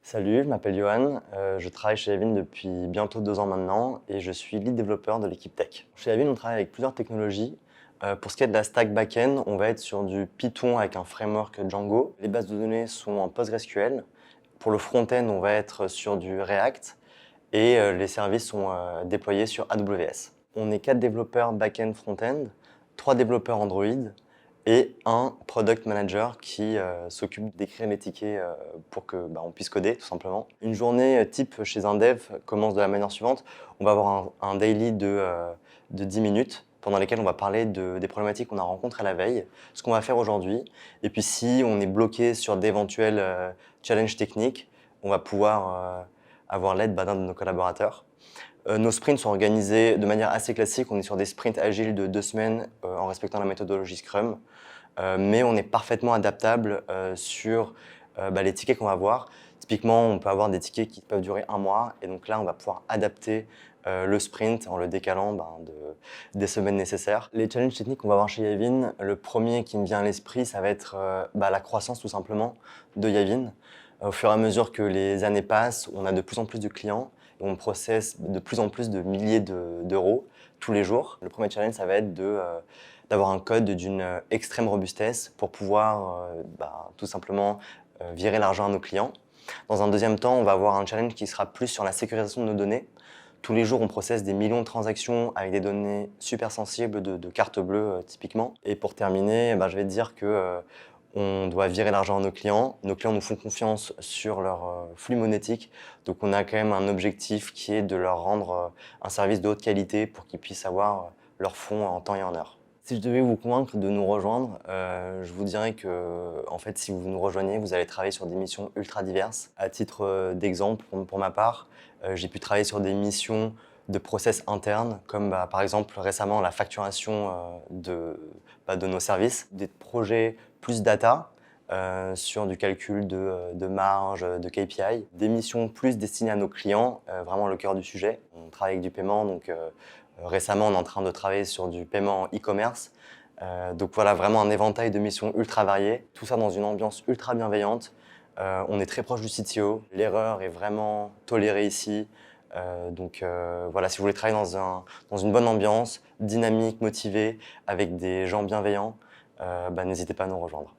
Salut, je m'appelle Johan, je travaille chez Yavin depuis bientôt 2 ans maintenant et je suis lead développeur de l'équipe tech. Chez Yavin, on travaille avec plusieurs technologies. Pour ce qui est de la stack backend, on va être sur du Python avec un framework Django. Les bases de données sont en PostgreSQL. Pour le front-end, on va être sur du React et les services sont déployés sur AWS. On est 4 développeurs back-end front-end, 3 développeurs Android et un product manager qui s'occupe d'écrire les tickets pour que on puisse coder tout simplement. Une journée type chez un dev commence de la manière suivante. On va avoir un daily de 10 minutes pendant lesquelles on va parler des problématiques qu'on a rencontrées la veille, ce qu'on va faire aujourd'hui. Et puis si on est bloqué sur d'éventuels challenges techniques, on va pouvoir avoir l'aide d'un de nos collaborateurs. Nos sprints sont organisés de manière assez classique. On est sur des sprints agiles de 2 semaines en respectant la méthodologie Scrum. Mais on est parfaitement adaptable sur les tickets qu'on va avoir. Typiquement, on peut avoir des tickets qui peuvent durer 1 mois. Et donc là, on va pouvoir adapter le sprint en le décalant des semaines nécessaires. Les challenges techniques qu'on va avoir chez Yavin, le premier qui me vient à l'esprit, ça va être la croissance tout simplement de Yavin. Au fur et à mesure que les années passent, on a de plus en plus de clients et on processe de plus en plus de milliers d'euros tous les jours. Le premier challenge, ça va être d'avoir un code d'une extrême robustesse pour pouvoir tout simplement virer l'argent à nos clients. Dans un deuxième temps, on va avoir un challenge qui sera plus sur la sécurisation de nos données. Tous les jours, on processe des millions de transactions avec des données super sensibles de carte bleue typiquement. Et pour terminer, je vais te dire que on doit virer l'argent à nos clients. Nos clients nous font confiance sur leur flux monétique. Donc on a quand même un objectif qui est de leur rendre un service de haute qualité pour qu'ils puissent avoir leurs fonds en temps et en heure. Si je devais vous convaincre de nous rejoindre, je vous dirais que en fait, si vous nous rejoignez, vous allez travailler sur des missions ultra diverses. À titre d'exemple, pour ma part, j'ai pu travailler sur des missions de process internes, comme par exemple récemment la facturation de nos services, des projets plus data, sur du calcul de marge, de KPI, des missions plus destinées à nos clients, vraiment le cœur du sujet. On travaille avec du paiement, donc récemment on est en train de travailler sur du paiement e-commerce. Donc voilà, vraiment un éventail de missions ultra variées, tout ça dans une ambiance ultra bienveillante. On est très proche du CTO, l'erreur est vraiment tolérée ici. Voilà, si vous voulez travailler dans une bonne ambiance, dynamique, motivée, avec des gens bienveillants, n'hésitez pas à nous rejoindre.